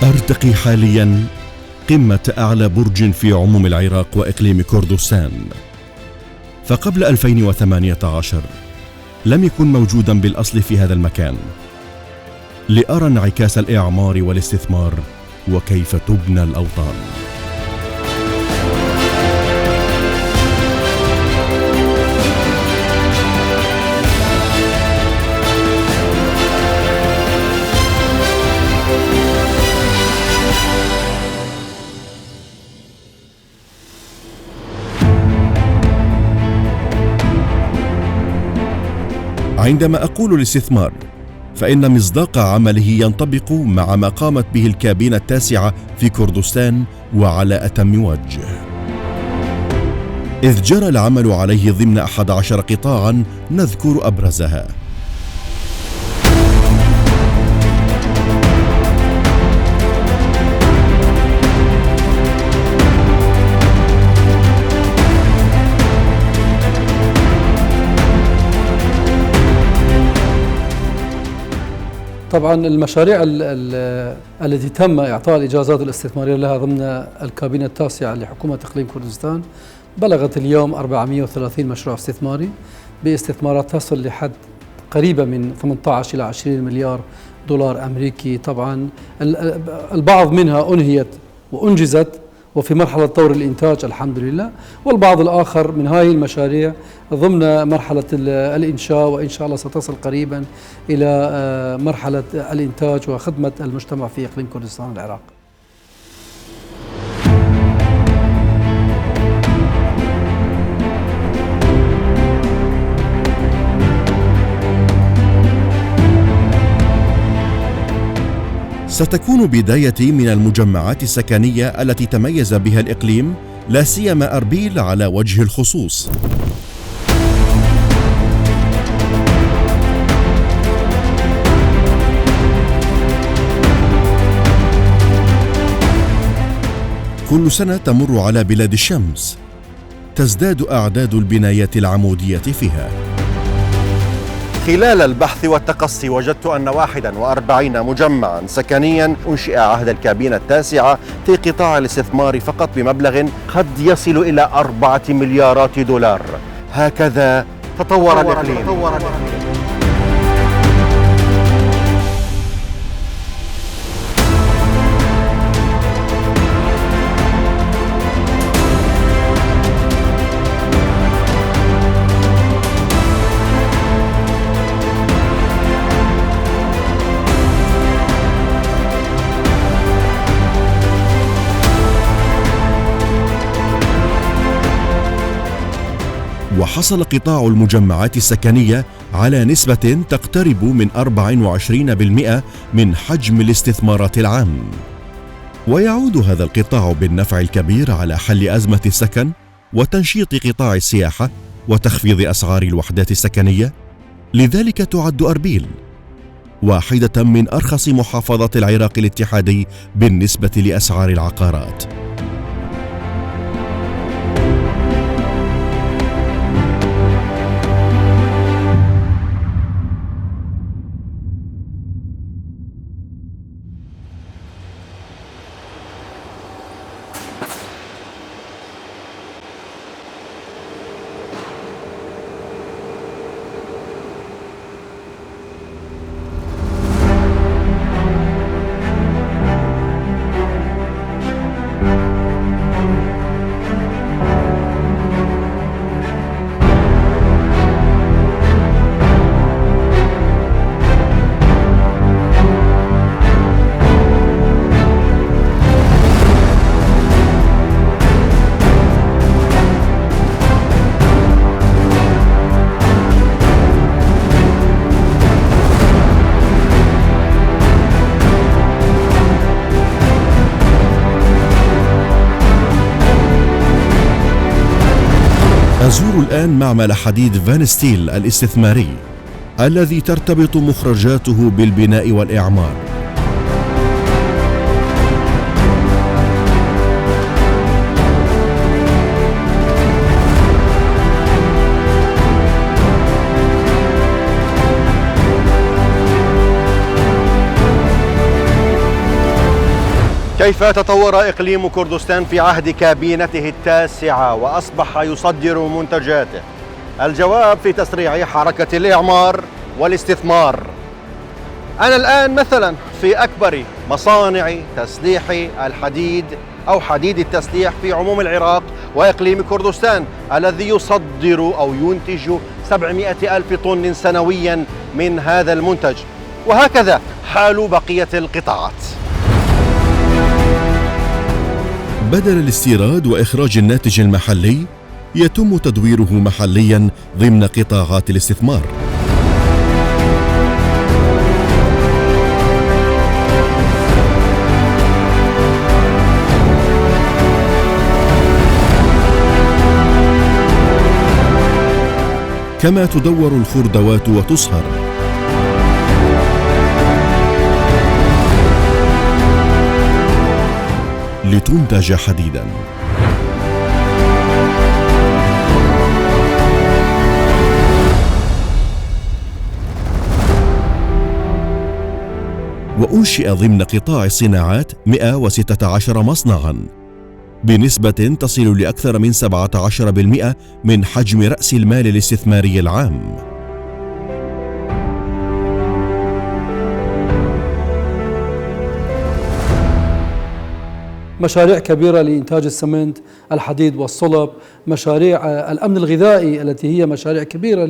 أرتقي حاليا قمة أعلى برج في عموم العراق وإقليم كردستان، فقبل 2018 لم يكن موجودا بالأصل في هذا المكان، لأرى انعكاس الإعمار والاستثمار وكيف تبنى الأوطان. عندما أقول الاستثمار فإن مصداق عمله ينطبق مع ما قامت به الكابينة التاسعة في كردستان وعلى أتم وجه، إذ جرى العمل عليه ضمن 11 قطاعا نذكر أبرزها: طبعا المشاريع التي تم إعطاء الإجازات الاستثمارية لها ضمن الكابينة التاسعة لحكومة إقليم كردستان بلغت اليوم 430 مشروع استثماري باستثمارات تصل لحد قريبة من 18 إلى 20 مليار دولار أمريكي. طبعا البعض منها أنهيت وأنجزت وفي مرحلة طور الإنتاج الحمد لله، والبعض الآخر من هذه المشاريع ضمن مرحلة الإنشاء، وإن شاء الله ستصل قريبا إلى مرحلة الإنتاج وخدمة المجتمع في إقليم كردستان العراق. ستكون بدايتي من المجمعات السكنية التي تميز بها الإقليم، لا سيما أربيل على وجه الخصوص. كل سنة تمر على بلاد الشمس تزداد أعداد البنايات العمودية فيها. خلال البحث والتقصي وجدت أن 41 مجمعا سكنيا أنشئ عهد الكابينة التاسعة في قطاع الاستثمار فقط بمبلغ قد يصل إلى 4 مليارات دولار. هكذا تطور الإقليم. وحصل قطاع المجمعات السكنية على نسبة تقترب من 24% من حجم الاستثمارات العام، ويعود هذا القطاع بالنفع الكبير على حل أزمة السكن وتنشيط قطاع السياحة وتخفيض أسعار الوحدات السكنية. لذلك تعد أربيل واحدة من أرخص محافظات العراق الاتحادي بالنسبة لأسعار العقارات. أزور الآن معمل حديد فان ستيل الاستثماري الذي ترتبط مخرجاته بالبناء والإعمار. كيف تطور إقليم كردستان في عهد كابينته التاسعة وأصبح يصدر منتجاته؟ الجواب في تسريع حركة الإعمار والاستثمار. أنا الآن مثلا في أكبر مصانع تسليح الحديد أو حديد التسليح في عموم العراق وإقليم كردستان، الذي يصدر أو ينتج 700 ألف طن سنويا من هذا المنتج، وهكذا حال بقية القطاعات. بدل الاستيراد وإخراج الناتج المحلي، يتم تدويره محليا ضمن قطاعات الاستثمار. كما تدور الخردوات وتصهر. لتنتج حديدا. وأنشئ ضمن قطاع الصناعات 116 مصنعا بنسبة تصل لأكثر من 17% من حجم رأس المال الاستثماري العام. مشاريع كبيرة لإنتاج السمنت، الحديد والصلب، مشاريع الأمن الغذائي التي هي مشاريع كبيرة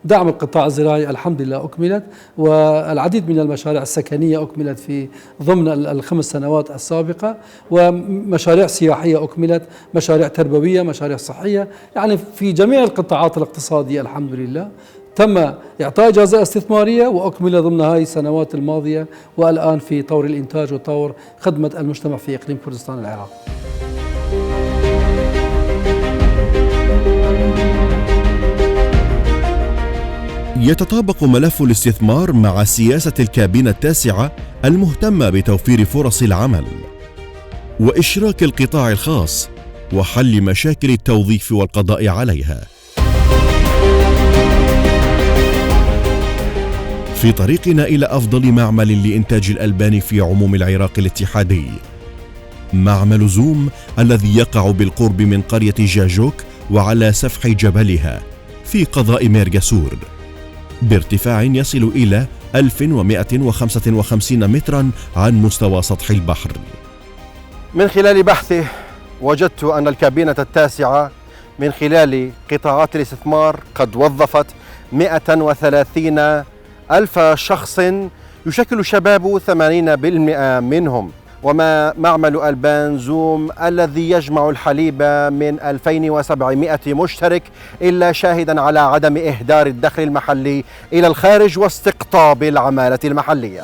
لدعم القطاع الزراعي الحمد لله أكملت، والعديد من المشاريع السكنية أكملت في ضمن ال5 سنوات السابقة، ومشاريع سياحية أكملت، مشاريع تربوية، مشاريع صحية، يعني في جميع القطاعات الاقتصادية الحمد لله تم إعطاء إجازة استثمارية وأكمل ضمن هذه السنوات الماضية، والآن في طور الإنتاج وطور خدمة المجتمع في إقليم كردستان العراق. يتطابق ملف الاستثمار مع سياسة الكابينة التاسعة المهتمة بتوفير فرص العمل وإشراك القطاع الخاص وحل مشاكل التوظيف والقضاء عليها. في طريقنا إلى أفضل معمل لإنتاج الألبان في عموم العراق الاتحادي، معمل زوم الذي يقع بالقرب من قرية جاجوك وعلى سفح جبلها في قضاء ميرغاسور بارتفاع يصل إلى 1155 مترا عن مستوى سطح البحر. من خلال بحثه وجدت أن الكابينة التاسعة من خلال قطاعات الاستثمار قد وظفت 130 ألف شخص، يشكل شباب 80% منهم. وما معمل ألبان زوم الذي يجمع الحليب من 2700 مشترك إلا شاهدا على عدم إهدار الدخل المحلي إلى الخارج واستقطاب العمالة المحلية.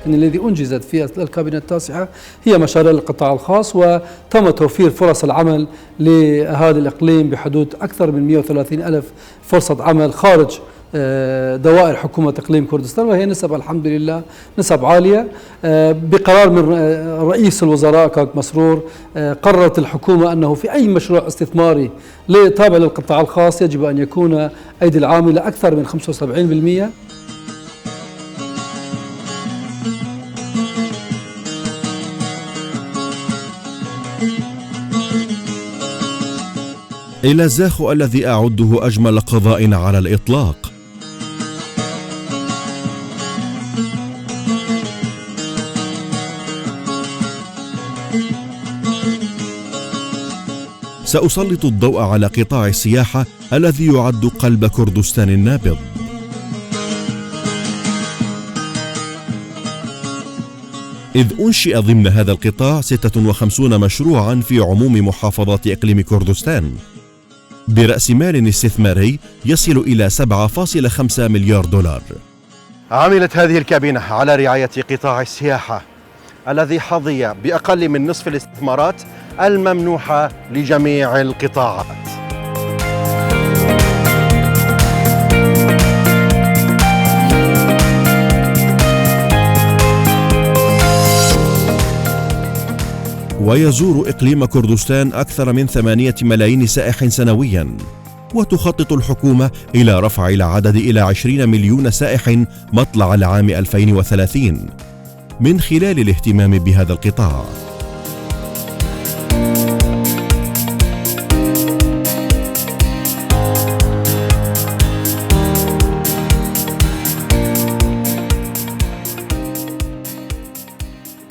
الذي أنجزت في الكابينة التاسعة هي مشاريع القطاع الخاص، وتم توفير فرص العمل لهذا الإقليم بحدود أكثر من 130 ألف فرصة عمل خارج دوائر حكومة إقليم كردستان، وهي نسب الحمد لله نسب عالية. بقرار من رئيس الوزراء كاك مسرور قررت الحكومة أنه في أي مشروع استثماري تابع للقطاع الخاص يجب أن يكون أيدي العاملة أكثر من 75%. إلى زاخو الذي أعده أجمل قضاء على الإطلاق. سأسلط الضوء على قطاع السياحة الذي يعد قلب كردستان النابض. إذ أنشئ ضمن هذا القطاع 56 مشروعا في عموم محافظات إقليم كردستان، برأس مال استثماري يصل إلى 7.5 مليار دولار. عملت هذه الكابينة على رعاية قطاع السياحة الذي حظي بأقل من نصف الاستثمارات الممنوحة لجميع القطاعات. ويزور إقليم كردستان أكثر من 8 ملايين سائح سنوياً، وتخطط الحكومة إلى رفع العدد إلى 20 مليون سائح مطلع العام 2030 من خلال الاهتمام بهذا القطاع.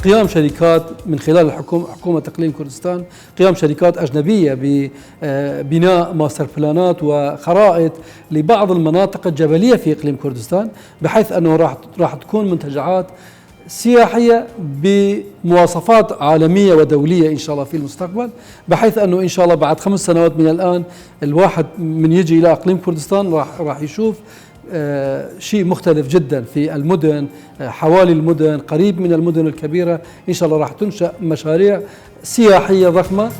قيام شركات من خلال حكومة إقليم كردستان، قيام شركات أجنبية ببناء ماستر بلانات وخرائط لبعض المناطق الجبلية في إقليم كردستان، بحيث أنه راح تكون منتجعات سياحية بمواصفات عالمية ودولية إن شاء الله في المستقبل، بحيث أنه إن شاء الله بعد 5 سنوات من الآن الواحد من يجي إلى إقليم كردستان راح يشوف شيء مختلف جدا في المدن، حوالي المدن، قريب من المدن الكبيرة. إن شاء الله راح تنشأ مشاريع سياحية ضخمة.